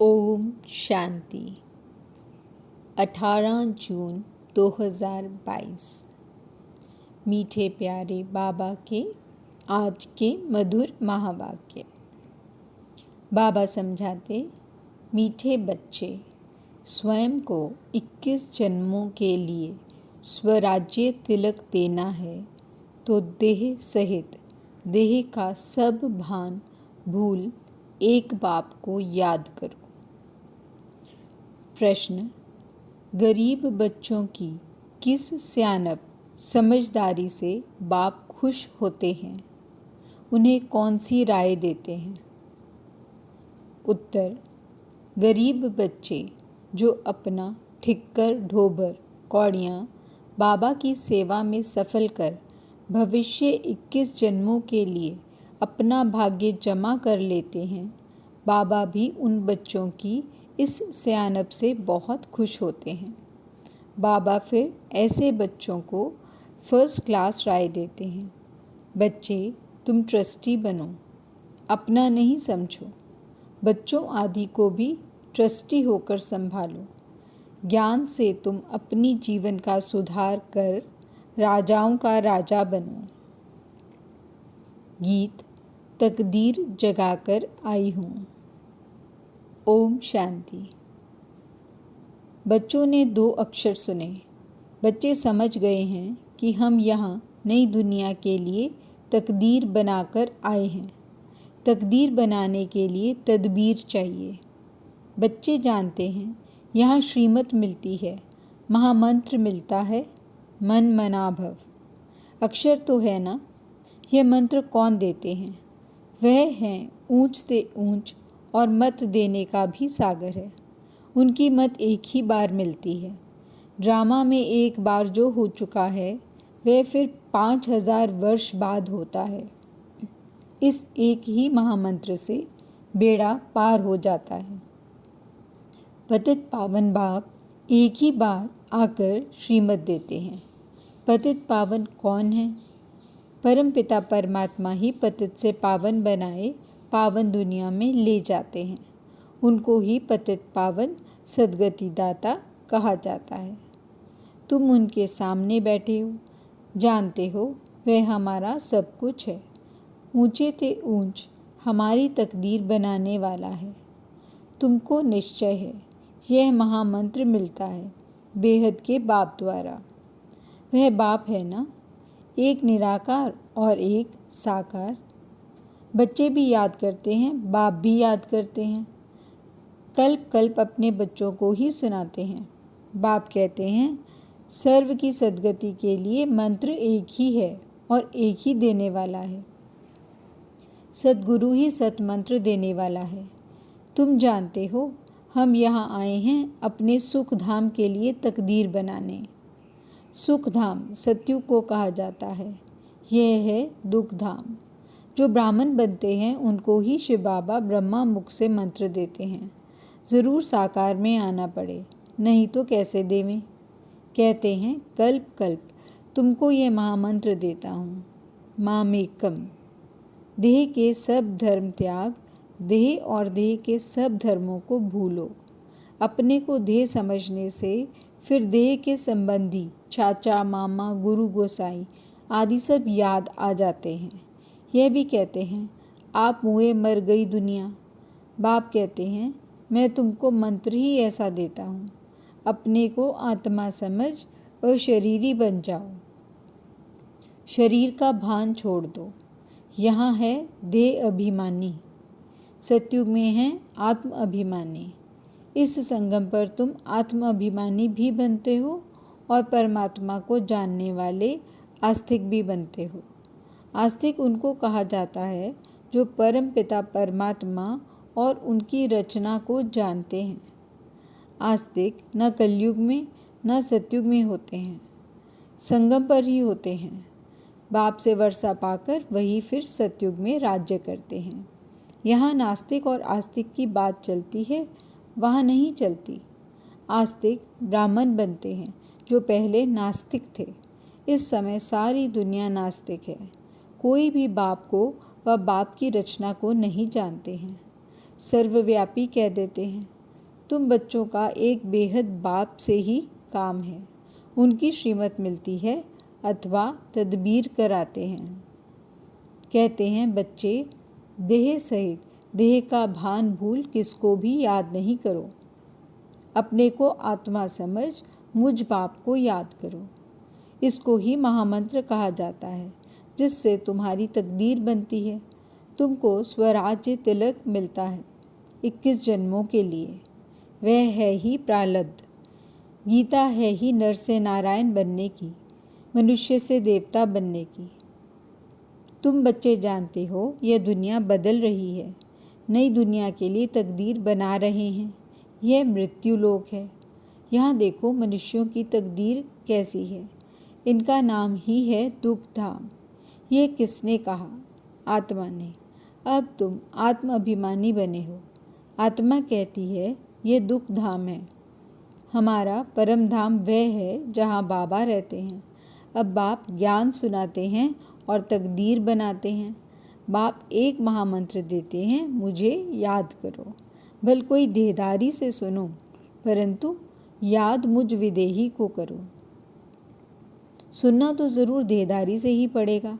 ओम शांति। 18 जून 2022। मीठे प्यारे बाबा के आज के मधुर महावाक्य। बाबा समझाते, मीठे बच्चे, स्वयं को 21 जन्मों के लिए स्वराज्य तिलक देना है तो देह सहित देह का सब भान भूल एक बाप को याद करो। प्रश्न: गरीब बच्चों की किस सियानप समझदारी से बाप खुश होते हैं? उन्हें कौन सी राय देते हैं? उत्तर: गरीब बच्चे जो अपना ठिक्कर ढोबर कौड़ियाँ बाबा की सेवा में सफल कर भविष्य 21 जन्मों के लिए अपना भाग्य जमा कर लेते हैं, बाबा भी उन बच्चों की इस सियानप से बहुत खुश होते हैं। बाबा फिर ऐसे बच्चों को फर्स्ट क्लास राय देते हैं। बच्चे, तुम ट्रस्टी बनो, अपना नहीं समझो। बच्चों आदि को भी ट्रस्टी होकर संभालो। ज्ञान से तुम अपनी जीवन का सुधार कर राजाओं का राजा बनो। गीत तकदीर जगाकर आई हूँ। ओम शांति। बच्चों ने 2 अक्षर सुने। बच्चे समझ गए हैं कि हम यहाँ नई दुनिया के लिए तकदीर बनाकर आए हैं। तकदीर बनाने के लिए तदबीर चाहिए। बच्चे जानते हैं यहाँ श्रीमत मिलती है, महामंत्र मिलता है, मन मना भव। अक्षर तो है ना, यह मंत्र कौन देते हैं? वह हैं ऊंच से ऊंच और मत देने का भी सागर है। उनकी मत एक ही बार मिलती है। ड्रामा में एक बार जो हो चुका है वह फिर 5000 वर्ष बाद होता है। इस एक ही महामंत्र से बेड़ा पार हो जाता है। पतित पावन बाप एक ही बार आकर श्रीमत देते हैं। पतित पावन कौन है? परमपिता परमात्मा ही पतित से पावन बनाए पावन दुनिया में ले जाते हैं। उनको ही पतित पावन सद्गति दाता कहा जाता है। तुम उनके सामने बैठे हो, जानते हो वह हमारा सब कुछ है। ऊंचे ते ऊंच हमारी तकदीर बनाने वाला है। तुमको निश्चय है यह महामंत्र मिलता है बेहद के बाप द्वारा। वह बाप है ना, एक निराकार और एक साकार। बच्चे भी याद करते हैं, बाप भी याद करते हैं। कल्प कल्प अपने बच्चों को ही सुनाते हैं। बाप कहते हैं सर्व की सद्गति के लिए मंत्र एक ही है और एक ही देने वाला है। सद्गुरु ही सतमंत्र देने वाला है। तुम जानते हो हम यहाँ आए हैं अपने सुख धाम के लिए तकदीर बनाने। सुख धाम सत्युग को कहा जाता है। यह है दुख धाम। जो ब्राह्मण बनते हैं उनको ही शिव बाबा ब्रह्मा मुख से मंत्र देते हैं। ज़रूर साकार में आना पड़े, नहीं तो कैसे देवें। कहते हैं कल्प कल्प तुमको ये महामंत्र देता हूँ, मामेकम। देह के सब धर्म त्याग, देह और देह के सब धर्मों को भूलो। अपने को देह समझने से फिर देह के संबंधी चाचा मामा गुरु गोसाई आदि सब याद आ जाते हैं। यह भी कहते हैं आप मुए मर गई दुनिया। बाप कहते हैं मैं तुमको मंत्र ही ऐसा देता हूँ, अपने को आत्मा समझ और शरीरी बन जाओ। शरीर का भान छोड़ दो। यहाँ है देह अभिमानी, सत्युग में है आत्म अभिमानी। इस संगम पर तुम आत्म अभिमानी भी बनते हो और परमात्मा को जानने वाले आस्तिक भी बनते हो। आस्तिक उनको कहा जाता है जो परम पिता परमात्मा और उनकी रचना को जानते हैं। आस्तिक न कलयुग में न सतयुग में होते हैं, संगम पर ही होते हैं। बाप से वर्षा पाकर वही फिर सतयुग में राज्य करते हैं। यहाँ नास्तिक और आस्तिक की बात चलती है, वहाँ नहीं चलती। आस्तिक ब्राह्मण बनते हैं जो पहले नास्तिक थे। इस समय सारी दुनिया नास्तिक है। कोई भी बाप को व बाप की रचना को नहीं जानते हैं। सर्वव्यापी कह देते हैं। तुम बच्चों का एक बेहद बाप से ही काम है। उनकी श्रीमत मिलती है अथवा तदबीर कराते हैं। कहते हैं बच्चे, देह सहित देह का भान भूल किसको भी याद नहीं करो। अपने को आत्मा समझ मुझ बाप को याद करो। इसको ही महामंत्र कहा जाता है, जिससे तुम्हारी तकदीर बनती है। तुमको स्वराज्य तिलक मिलता है 21 जन्मों के लिए। वह है ही प्रारब्ध। गीता है ही नर से नारायण बनने की, मनुष्य से देवता बनने की। तुम बच्चे जानते हो यह दुनिया बदल रही है, नई दुनिया के लिए तकदीर बना रहे हैं। यह मृत्यु लोक है। यहाँ देखो मनुष्यों की तकदीर कैसी है। इनका नाम ही है दुख धाम। यह किसने कहा? आत्मा ने। अब तुम आत्म अभिमानी बने हो। आत्मा कहती है यह दुख धाम है। हमारा परम धाम वह है जहाँ बाबा रहते हैं। अब बाप ज्ञान सुनाते हैं और तकदीर बनाते हैं। बाप एक महामंत्र देते हैं, मुझे याद करो। भल कोई देहधारी से सुनो, परंतु याद मुझ विदेही को करो। सुनना तो ज़रूर देहधारी से ही पड़ेगा।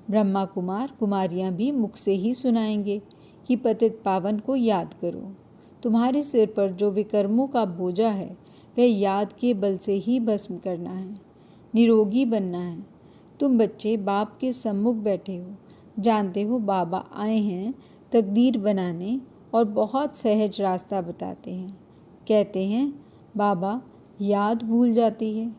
ब्रह्मा कुमार कुमारियाँ भी मुख से ही सुनाएंगे कि पतित पावन को याद करो। तुम्हारे सिर पर जो विकर्मों का बोझा है वह याद के बल से ही भस्म करना है, निरोगी बनना है। तुम बच्चे बाप के सम्मुख बैठे हो, जानते हो बाबा आए हैं तकदीर बनाने और बहुत सहज रास्ता बताते हैं। कहते हैं बाबा याद भूल जाती है।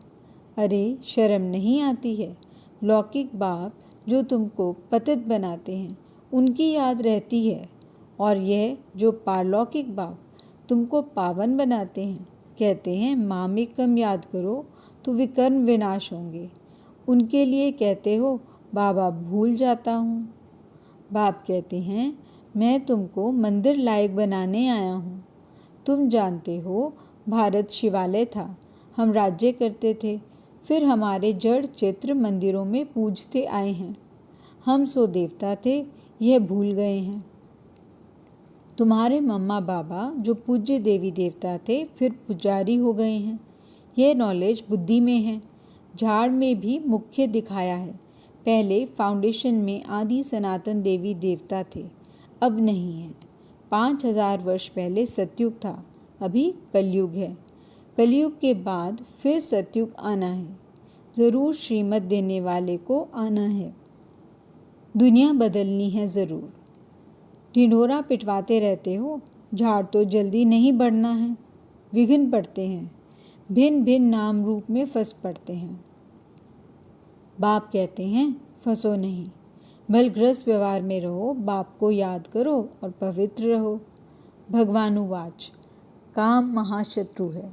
अरे शर्म नहीं आती है? लौकिक बाप जो तुमको पतित बनाते हैं उनकी याद रहती है, और यह जो पारलौकिक बाप तुमको पावन बनाते हैं कहते हैं मामिकम याद करो तो विकर्म विनाश होंगे। उनके लिए कहते हो बाबा भूल जाता हूँ। बाप कहते हैं मैं तुमको मंदिर लायक बनाने आया हूँ। तुम जानते हो भारत शिवालय था, हम राज्य करते थे, फिर हमारे जड़ चित्र मंदिरों में पूजते आए हैं। हम सो देवता थे, यह भूल गए हैं। तुम्हारे मम्मा बाबा जो पूज्य देवी देवता थे फिर पुजारी हो गए हैं। यह नॉलेज बुद्धि में है। झाड़ में भी मुख्य दिखाया है। पहले फाउंडेशन में आदि सनातन देवी देवता थे, अब नहीं है। 5000 वर्ष पहले सतयुग था, अभी कलयुग है। कलयुग के बाद फिर सतयुग आना है। ज़रूर श्रीमत देने वाले को आना है। दुनिया बदलनी है ज़रूर। ढिंढोरा पिटवाते रहते हो, झाड़ तो जल्दी नहीं बढ़ना है। विघ्न पड़ते हैं, भिन्न भिन्न नाम रूप में फंस पड़ते हैं। बाप कहते हैं फंसो नहीं, भल गृहस्थ व्यवहार में रहो, बाप को याद करो और पवित्र रहो। भगवानुवाच, काम महाशत्रु है।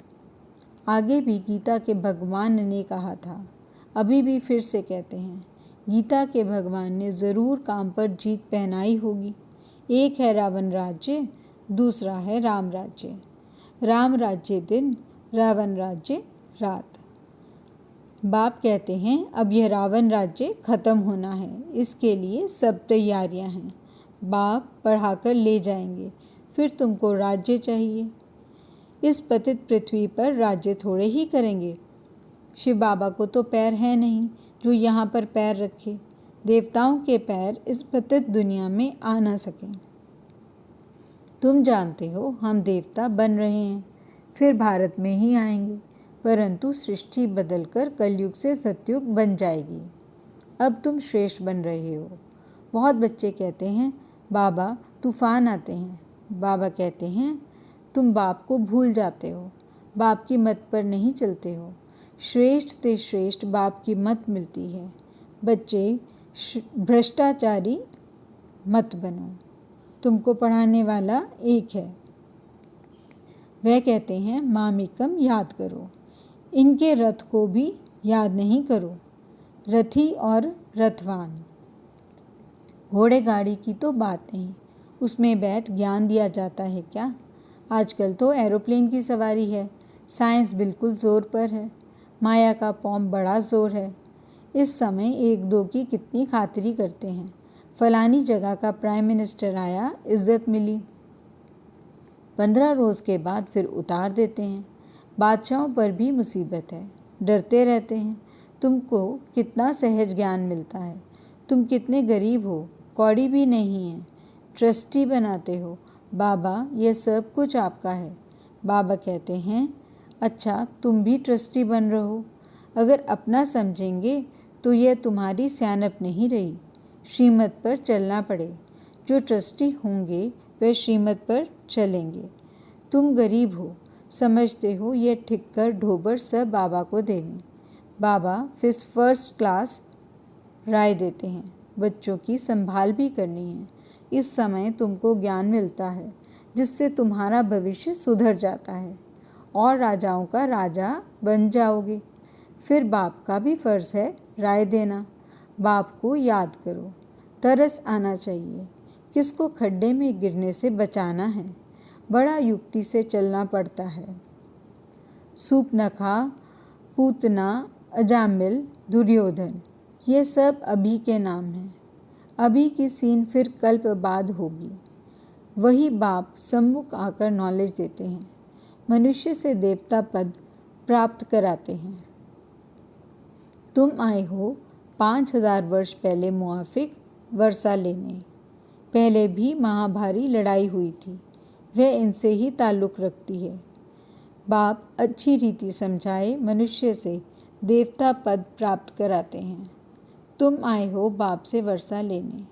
आगे भी गीता के भगवान ने कहा था, अभी भी फिर से कहते हैं। गीता के भगवान ने ज़रूर काम पर जीत पहनाई होगी। एक है रावण राज्य, दूसरा है राम राज्य। राम राज्य दिन, रावण राज्य रात। बाप कहते हैं अब यह रावण राज्य खत्म होना है, इसके लिए सब तैयारियां हैं। बाप पढ़ाकर ले जाएंगे, फिर तुमको राज्य चाहिए। इस पतित पृथ्वी पर राज्य थोड़े ही करेंगे। शिव बाबा को तो पैर है नहीं जो यहाँ पर पैर रखे। देवताओं के पैर इस पतित दुनिया में आ ना सकें। तुम जानते हो हम देवता बन रहे हैं, फिर भारत में ही आएंगे, परंतु सृष्टि बदलकर कलयुग से सतयुग बन जाएगी। अब तुम श्रेष्ठ बन रहे हो। बहुत बच्चे कहते हैं बाबा तूफान आते हैं। बाबा कहते हैं तुम बाप को भूल जाते हो, बाप की मत पर नहीं चलते हो। श्रेष्ठ से श्रेष्ठ बाप की मत मिलती है। बच्चे भ्रष्टाचारी मत बनो। तुमको पढ़ाने वाला एक है, वह कहते हैं मामिकम याद करो। इनके रथ को भी याद नहीं करो। रथी और रथवान। घोड़े गाड़ी की तो बात नहीं, उसमें बैठ ज्ञान दिया जाता है क्या? आजकल तो एरोप्लेन की सवारी है। साइंस बिल्कुल ज़ोर पर है। माया का पॉम बड़ा ज़ोर है। इस समय एक दो की कितनी खातिरी करते हैं। फलानी जगह का प्राइम मिनिस्टर आया, इज्जत मिली। 15 रोज़ के बाद फिर उतार देते हैं। बादशाहों पर भी मुसीबत है, डरते रहते हैं। तुमको कितना सहज ज्ञान मिलता है। तुम कितने गरीब हो, कौड़ी भी नहीं है, ट्रस्टी बनाते हो। बाबा, यह सब कुछ आपका है। बाबा कहते हैं, अच्छा तुम भी ट्रस्टी बन रहो। अगर अपना समझेंगे तो यह तुम्हारी सियानप नहीं रही। श्रीमत पर चलना पड़े। जो ट्रस्टी होंगे वे श्रीमत पर चलेंगे। तुम गरीब हो, समझते हो यह ठिक्कर ढोबर सब बाबा को देवें। बाबा फिर फर्स्ट क्लास राय देते हैं। बच्चों की संभाल भी करनी है। इस समय तुमको ज्ञान मिलता है जिससे तुम्हारा भविष्य सुधर जाता है और राजाओं का राजा बन जाओगे। फिर बाप का भी फर्ज है राय देना। बाप को याद करो। तरस आना चाहिए। किसको खड्डे में गिरने से बचाना है। बड़ा युक्ति से चलना पड़ता है। सूपनखा, पूतना, अजामिल, दुर्योधन, ये सब अभी के नाम हैं। अभी की सीन फिर कल्प बाद होगी। वही बाप सम्मुख आकर नॉलेज देते हैं। मनुष्य से देवता पद प्राप्त कराते हैं। तुम आए हो 5000 वर्ष पहले मुआफिक वर्षा लेने। पहले भी महाभारी लड़ाई हुई थी, वह इनसे ही ताल्लुक़ रखती है। बाप अच्छी रीति समझाए मनुष्य से देवता पद प्राप्त कराते हैं। तुम आए हो बाप से वर्षा लेने।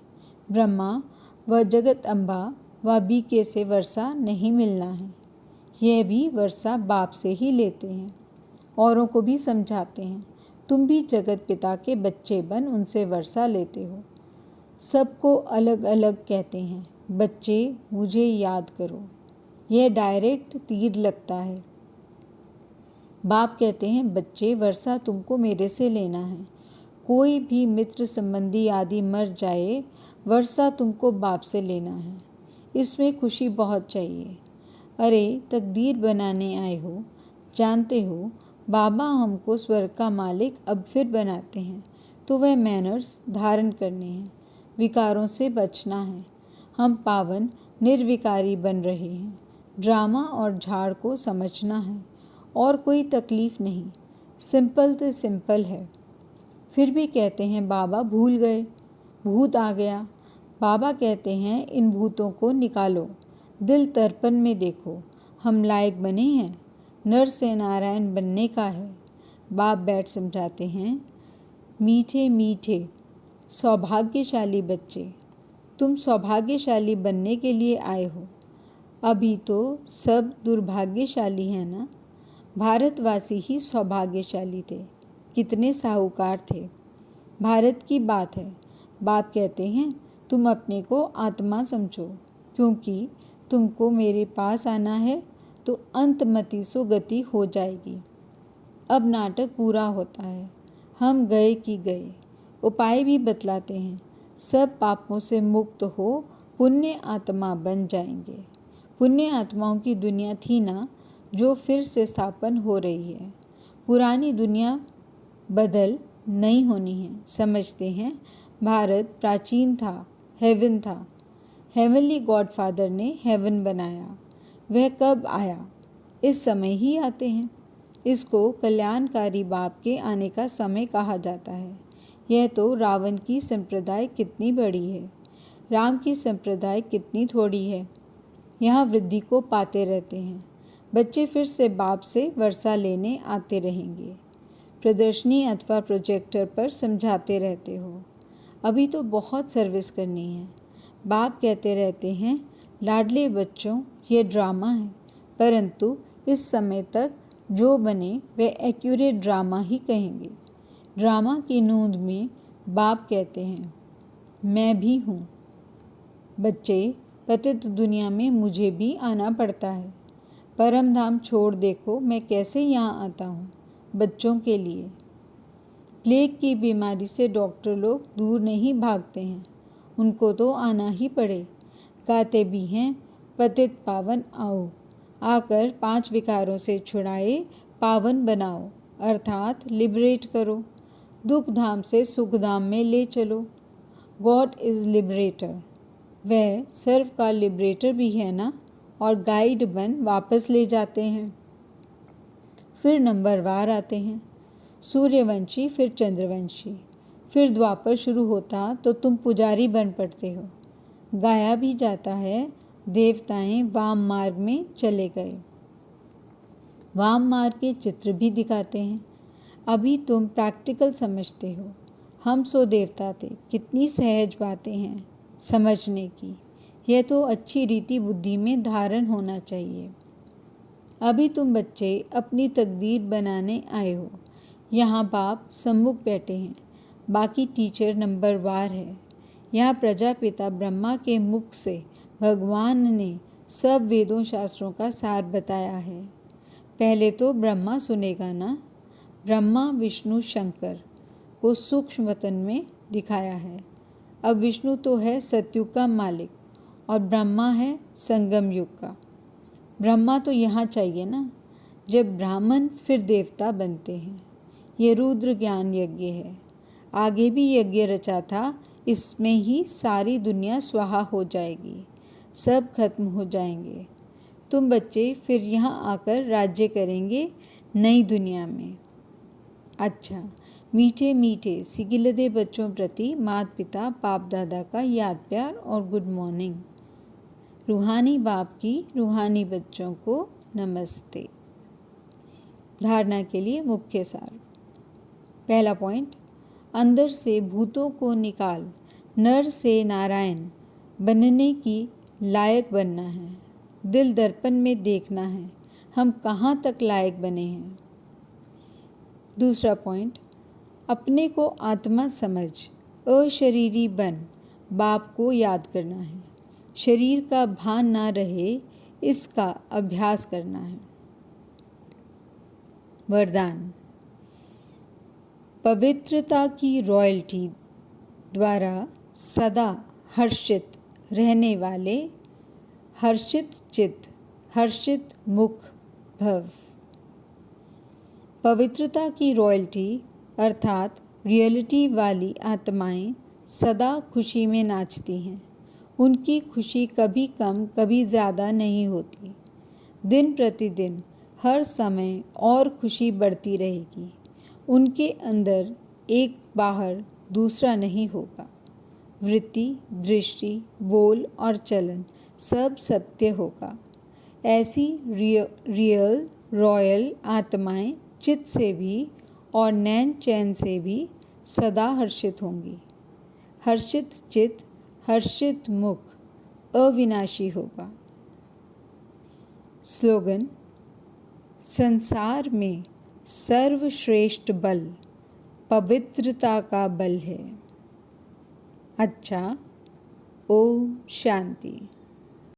ब्रह्मा व जगत अम्बा व बीके से वर्षा नहीं मिलना है। यह भी वर्षा बाप से ही लेते हैं। औरों को भी समझाते हैं। तुम भी जगत पिता के बच्चे बन उनसे वर्षा लेते हो। सबको अलग अलग कहते हैं, बच्चे मुझे याद करो। यह डायरेक्ट तीर लगता है। बाप कहते हैं, बच्चे वर्षा तुमको मेरे से लेना है। कोई भी मित्र संबंधी आदि मर जाए, वर्षा तुमको बाप से लेना है। इसमें खुशी बहुत चाहिए। अरे तकदीर बनाने आए हो, जानते हो बाबा हमको स्वर्ग का मालिक अब फिर बनाते हैं, तो वह मैनर्स धारण करने हैं, विकारों से बचना है। हम पावन निर्विकारी बन रहे हैं। ड्रामा और झाड़ को समझना है और कोई तकलीफ़ नहीं, सिंपल से सिंपल है। फिर भी कहते हैं बाबा भूल गए, भूत आ गया। बाबा कहते हैं इन भूतों को निकालो, दिल तर्पण में देखो। हम लायक बने हैं, नर से नारायण बनने का है। बाप बैठ समझाते हैं, मीठे मीठे सौभाग्यशाली बच्चे, तुम सौभाग्यशाली बनने के लिए आए हो। अभी तो सब दुर्भाग्यशाली हैं ना। भारतवासी ही सौभाग्यशाली थे, कितने साहूकार थे। भारत की बात है। बाप कहते हैं तुम अपने को आत्मा समझो, क्योंकि तुमको मेरे पास आना है तो अंतमति सो गति हो जाएगी। अब नाटक पूरा होता है। हम गए कि गए। उपाय भी बतलाते हैं। सब पापों से मुक्त हो पुण्य आत्मा बन जाएंगे। पुण्य आत्माओं की दुनिया थी ना, जो फिर से स्थापन हो रही है। पुरानी दुनिया बदल नहीं होनी है। समझते हैं भारत प्राचीन था, हेवन था। हेवनली गॉडफादर ने हेवन बनाया। वह कब आया? इस समय ही आते हैं। इसको कल्याणकारी बाप के आने का समय कहा जाता है। यह तो रावण की संप्रदाय कितनी बड़ी है, राम की संप्रदाय कितनी थोड़ी है। यहाँ वृद्धि को पाते रहते हैं। बच्चे फिर से बाप से वर्षा लेने आते रहेंगे। प्रदर्शनी अथवा प्रोजेक्टर पर समझाते रहते हो। अभी तो बहुत सर्विस करनी है। बाप कहते रहते हैं, लाडले बच्चों ये ड्रामा है, परंतु इस समय तक जो बने वे एक्यूरेट ड्रामा ही कहेंगे। ड्रामा की नूंद में बाप कहते हैं, मैं भी हूँ। बच्चे पतित दुनिया में मुझे भी आना पड़ता है। परम धाम छोड़ देखो मैं कैसे यहाँ आता हूँ, बच्चों के लिए। प्लेग की बीमारी से डॉक्टर लोग दूर नहीं भागते हैं, उनको तो आना ही पड़े। गाते भी हैं, पतित पावन आओ, आकर 5 विकारों से छुड़ाए पावन बनाओ, अर्थात लिबरेट करो। दुख धाम से सुख धाम में ले चलो। God is liberator. वह सर्व का लिबरेटर भी है ना। और गाइड बन वापस ले जाते हैं। फिर नंबरवार आते हैं, सूर्यवंशी फिर चंद्रवंशी। फिर द्वापर शुरू होता तो तुम पुजारी बन पड़ते हो। गाया भी जाता है, देवताएं वाम मार्ग में चले गए। वाम मार्ग के चित्र भी दिखाते हैं। अभी तुम प्रैक्टिकल समझते हो। हम सो देवता थे, कितनी सहज बातें हैं समझने की। यह तो अच्छी रीति बुद्धि में धारण होना चाहिए। अभी तुम बच्चे अपनी तकदीर बनाने आए हो। यहाँ बाप सम्मुख बैठे हैं, बाकी टीचर नंबरवार है। यहाँ प्रजापिता ब्रह्मा के मुख से भगवान ने सब वेदों शास्त्रों का सार बताया है। पहले तो ब्रह्मा सुनेगा ना। ब्रह्मा विष्णु शंकर को सूक्ष्म वतन में दिखाया है। अब विष्णु तो है सतयुग का मालिक और ब्रह्मा है संगम युग का। ब्रह्मा तो यहाँ चाहिए ना, जब ब्राह्मण फिर देवता बनते हैं। ये रुद्र ज्ञान यज्ञ है। आगे भी यज्ञ रचा था, इसमें ही सारी दुनिया स्वाहा हो जाएगी, सब खत्म हो जाएंगे। तुम बच्चे फिर यहाँ आकर राज्य करेंगे नई दुनिया में। अच्छा, मीठे मीठे सिगिलदे बच्चों प्रति माता पिता बाप दादा का याद प्यार और गुड मॉर्निंग। रूहानी बाप की रूहानी बच्चों को नमस्ते। धारणा के लिए मुख्य सार। पहला पॉइंट, अंदर से भूतों को निकाल नर से नारायण बनने की लायक बनना है। दिल दर्पण में देखना है हम कहाँ तक लायक बने हैं। दूसरा पॉइंट, अपने को आत्मा समझ अशरीरी बन बाप को याद करना है। शरीर का भान ना रहे, इसका अभ्यास करना है। वरदान, पवित्रता की रॉयल्टी द्वारा सदा हर्षित रहने वाले हर्षित चित्त हर्षित मुख भव। पवित्रता की रॉयल्टी अर्थात रियलिटी वाली आत्माएं सदा खुशी में नाचती हैं। उनकी खुशी कभी कम कभी ज़्यादा नहीं होती। दिन प्रतिदिन हर समय और खुशी बढ़ती रहेगी। उनके अंदर एक बाहर दूसरा नहीं होगा। वृत्ति, दृष्टि, बोल और चलन सब सत्य होगा। ऐसी रियल रॉयल आत्माएं चित्त से भी और नैन चैन से भी सदा हर्षित होंगी। हर्षित चित्त हर्षित मुख अविनाशी होगा। स्लोगन, संसार में सर्वश्रेष्ठ बल पवित्रता का बल है। अच्छा, ओम शांति।